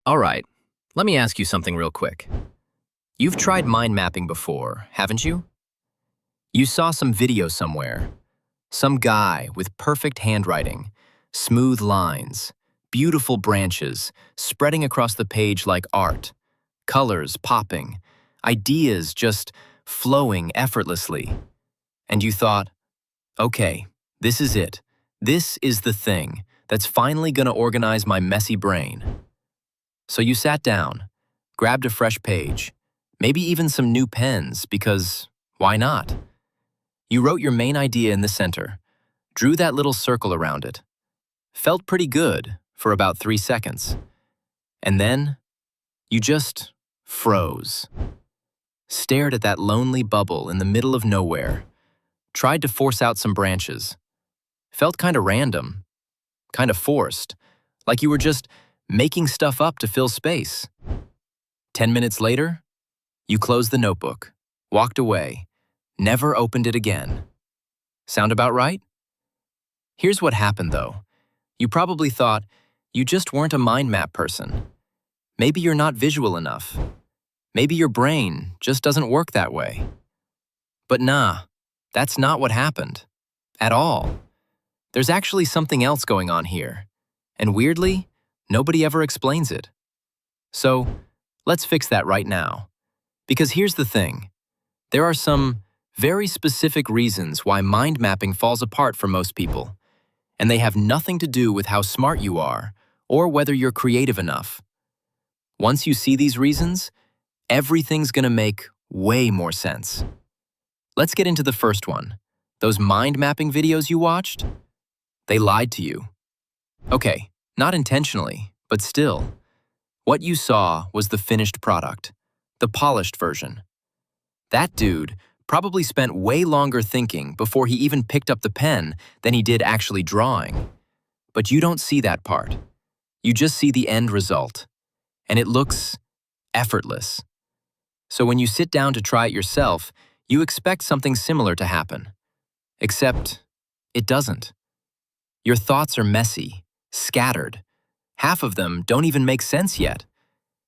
All right, let me ask you something real quick. You've tried mind mapping before, haven't you? You saw some video somewhere. Some guy with perfect handwriting, smooth lines, beautiful branches, spreading across the page like art, colors popping, ideas just flowing effortlessly. And you thought, okay, this is it. This is the thing that's finally gonna organize my messy brain. So you sat down, grabbed a fresh page, maybe even some new pens, because why not? You wrote your main idea in the center, drew that little circle around it. Felt pretty good for about 3 seconds. And then you just froze. Stared at that lonely bubble in the middle of nowhere. Tried to force out some branches. Felt kind of random, kind of forced, like you were just making stuff up to fill space. 10 minutes later, you closed the notebook, walked away, never opened it again. Sound about right? Here's what happened though. You probably thought you just weren't a mind map person. Maybe you're not visual enough. Maybe your brain just doesn't work that way. But nah, that's not what happened. At all. There's actually something else going on here. And weirdly, nobody ever explains it. So, let's fix that right now. Because here's the thing. There are some very specific reasons why mind mapping falls apart for most people. And they have nothing to do with how smart you are or whether you're creative enough. Once you see these reasons, everything's gonna make way more sense. Let's get into the first one. Those mind mapping videos you watched? They lied to you. Okay, not intentionally, but still. What you saw was the finished product, the polished version. That dude probably spent way longer thinking before he even picked up the pen than he did actually drawing. But you don't see that part. You just see the end result. And it looks effortless. So when you sit down to try it yourself, you expect something similar to happen. Except it doesn't. Your thoughts are messy, scattered. Half of them don't even make sense yet.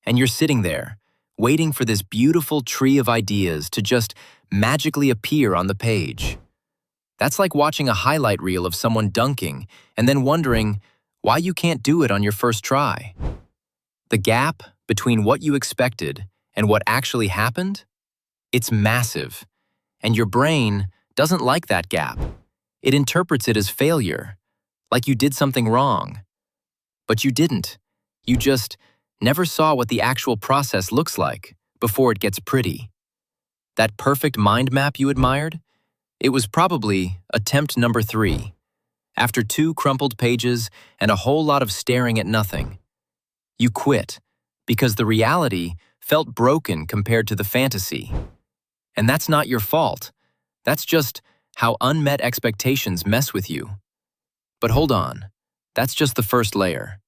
And you're sitting there, waiting for this beautiful tree of ideas to just magically appear on the page. That's like watching a highlight reel of someone dunking and then wondering why you can't do it on your first try. The gap between what you expected and what actually happened? It's massive. And your brain doesn't like that gap. It interprets it as failure, like you did something wrong. But you didn't. You just never saw what the actual process looks like before it gets pretty. That perfect mind map you admired? It was probably attempt number 3, after 2 crumpled pages and a whole lot of staring at nothing. You quit because the reality felt broken compared to the fantasy. And that's not your fault. That's just how unmet expectations mess with you. But hold on, that's just the first layer.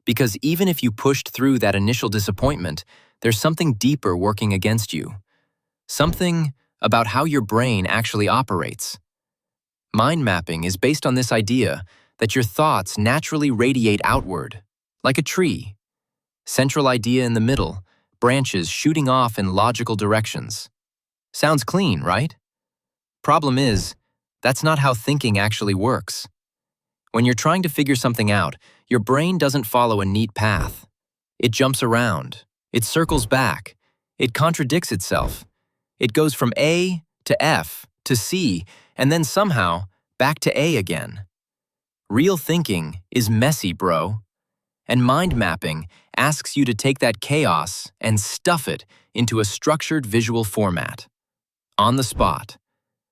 Because even if you pushed through that initial disappointment, there's something deeper working against you. Something about how your brain actually operates. Mind mapping is based on this idea that your thoughts naturally radiate outward, like a tree. Central idea in the middle, branches shooting off in logical directions. Sounds clean, right? Problem is, that's not how thinking actually works. When you're trying to figure something out, your brain doesn't follow a neat path. It jumps around. It circles back. It contradicts itself. It goes from A to F to C, and then somehow back to A again. Real thinking is messy, bro. And mind mapping asks you to take that chaos and stuff it into a structured visual format. On the spot,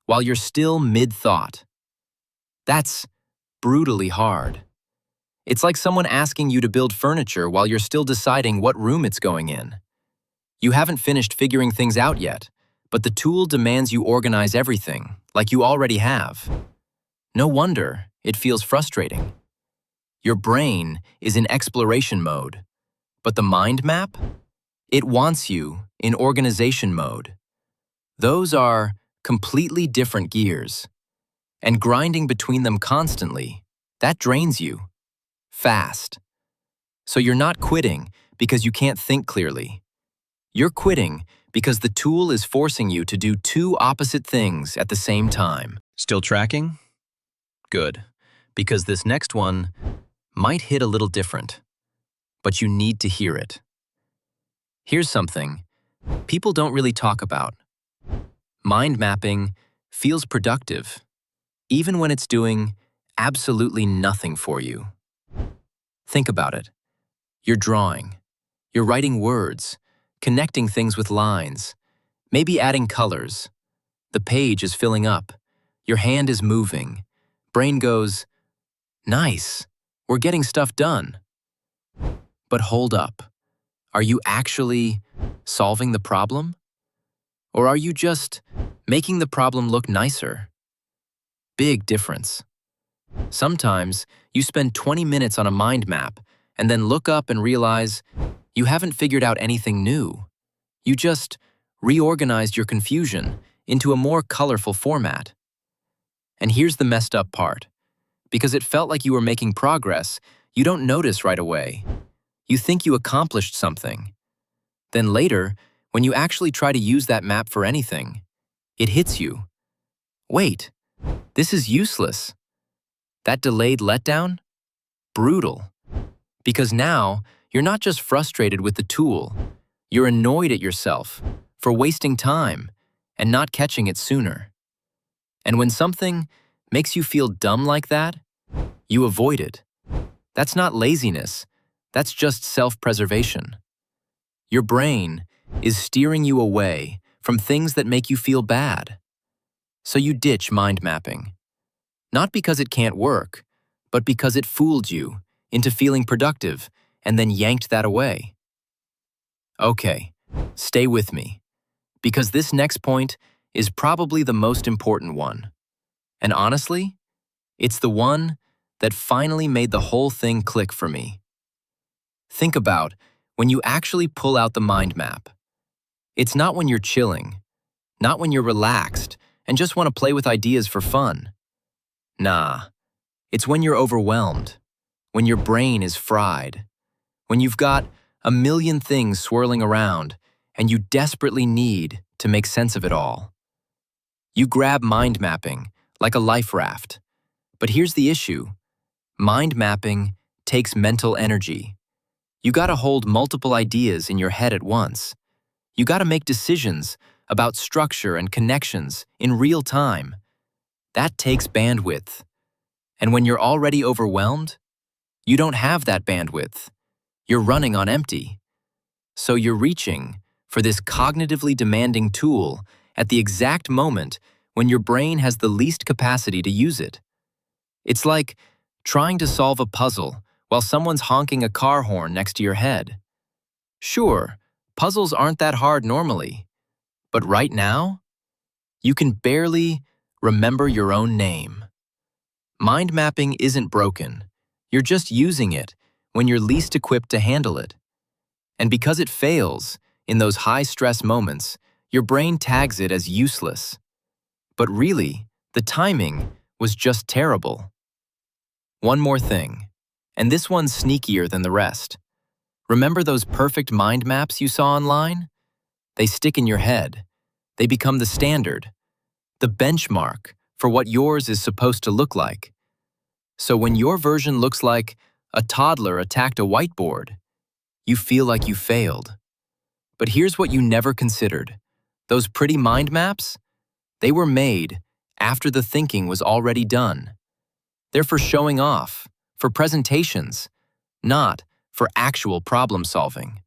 while you're still mid-thought. That's brutally hard. It's like someone asking you to build furniture while you're still deciding what room it's going in. You haven't finished figuring things out yet, but the tool demands you organize everything, like you already have. No wonder it feels frustrating. Your brain is in exploration mode, but the mind map? It wants you in organization mode. Those are completely different gears. And grinding between them constantly, that drains you. Fast. So you're not quitting because you can't think clearly. You're quitting because the tool is forcing you to do two opposite things at the same time. Still tracking? Good, because this next one might hit a little different, but you need to hear it. Here's something people don't really talk about. Mind mapping feels productive, even when it's doing absolutely nothing for you. Think about it. You're drawing. You're writing words, connecting things with lines, maybe adding colors. The page is filling up. Your hand is moving. Brain goes, nice, we're getting stuff done. But hold up. Are you actually solving the problem? Or are you just making the problem look nicer? Big difference. Sometimes you spend 20 minutes on a mind map and then look up and realize you haven't figured out anything new. You just reorganized your confusion into a more colorful format. And here's the messed up part. Because it felt like you were making progress, you don't notice right away. You think you accomplished something. Then later, when you actually try to use that map for anything, it hits you. Wait, this is useless. That delayed letdown? Brutal. Because now, you're not just frustrated with the tool, you're annoyed at yourself for wasting time and not catching it sooner. And when something makes you feel dumb like that, you avoid it. That's not laziness, that's just self-preservation. Your brain is steering you away from things that make you feel bad. So you ditch mind mapping. Not because it can't work, but because it fooled you into feeling productive and then yanked that away. Okay, stay with me, because this next point is probably the most important one. And honestly, it's the one that finally made the whole thing click for me. Think about when you actually pull out the mind map. It's not when you're chilling, not when you're relaxed and just want to play with ideas for fun. Nah, it's when you're overwhelmed, when your brain is fried, when you've got a million things swirling around and you desperately need to make sense of it all. You grab mind mapping like a life raft. But here's the issue. Mind mapping takes mental energy. You gotta hold multiple ideas in your head at once. You gotta make decisions about structure and connections in real time. That takes bandwidth. And when you're already overwhelmed, you don't have that bandwidth. You're running on empty. So you're reaching for this cognitively demanding tool at the exact moment when your brain has the least capacity to use it. It's like trying to solve a puzzle while someone's honking a car horn next to your head. Sure, puzzles aren't that hard normally, but right now, you can barely remember your own name. Mind mapping isn't broken. You're just using it when you're least equipped to handle it. And because it fails in those high-stress moments, your brain tags it as useless. But really, the timing was just terrible. One more thing, and this one's sneakier than the rest. Remember those perfect mind maps you saw online? They stick in your head. They become the standard, the benchmark for what yours is supposed to look like. So when your version looks like a toddler attacked a whiteboard, you feel like you failed. But here's what you never considered. Those pretty mind maps? They were made after the thinking was already done. They're for showing off, for presentations, not for actual problem solving.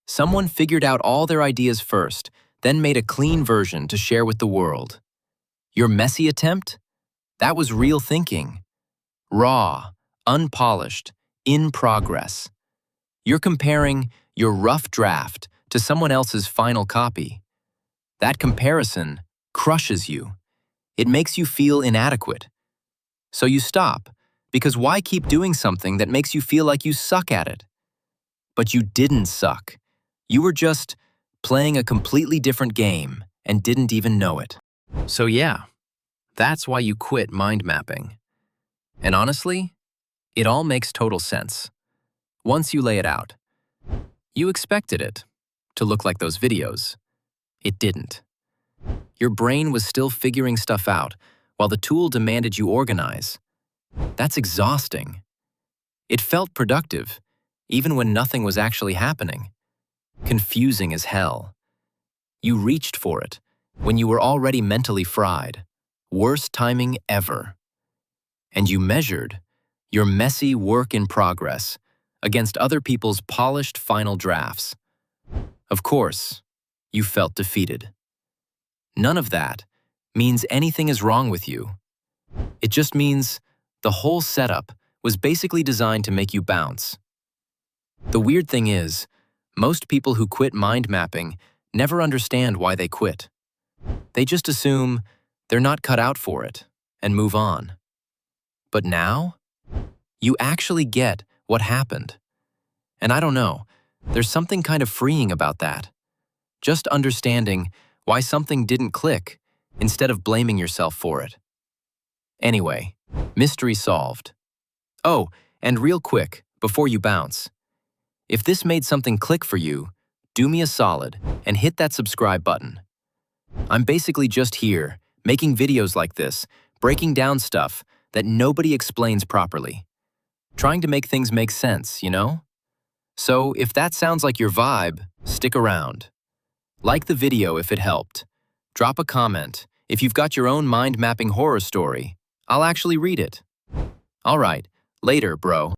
Someone figured out all their ideas first, then made a clean version to share with the world. Your messy attempt? That was real thinking. Raw, unpolished, in progress. You're comparing your rough draft to someone else's final copy. That comparison crushes you. It makes you feel inadequate. So you stop, because why keep doing something that makes you feel like you suck at it? But you didn't suck. You were just playing a completely different game and didn't even know it. So yeah, that's why you quit mind mapping. And honestly, it all makes total sense once you lay it out. You expected it to look like those videos. It didn't. Your brain was still figuring stuff out while the tool demanded you organize. That's exhausting. It felt productive, even when nothing was actually happening. Confusing as hell. You reached for it when you were already mentally fried. Worst timing ever. And you measured your messy work in progress against other people's polished final drafts. Of course, you felt defeated. None of that means anything is wrong with you. It just means the whole setup was basically designed to make you bounce. The weird thing is, most people who quit mind mapping never understand why they quit. They just assume they're not cut out for it and move on. But now, you actually get what happened. And I don't know, there's something kind of freeing about that. Just understanding why something didn't click instead of blaming yourself for it. Anyway, mystery solved. Oh, and real quick, before you bounce, if this made something click for you, do me a solid and hit that subscribe button. I'm basically just here, making videos like this, breaking down stuff that nobody explains properly. Trying to make things make sense, you know? So if that sounds like your vibe, stick around. Like the video if it helped. Drop a comment if you've got your own mind-mapping horror story. I'll actually read it. All right, later, bro.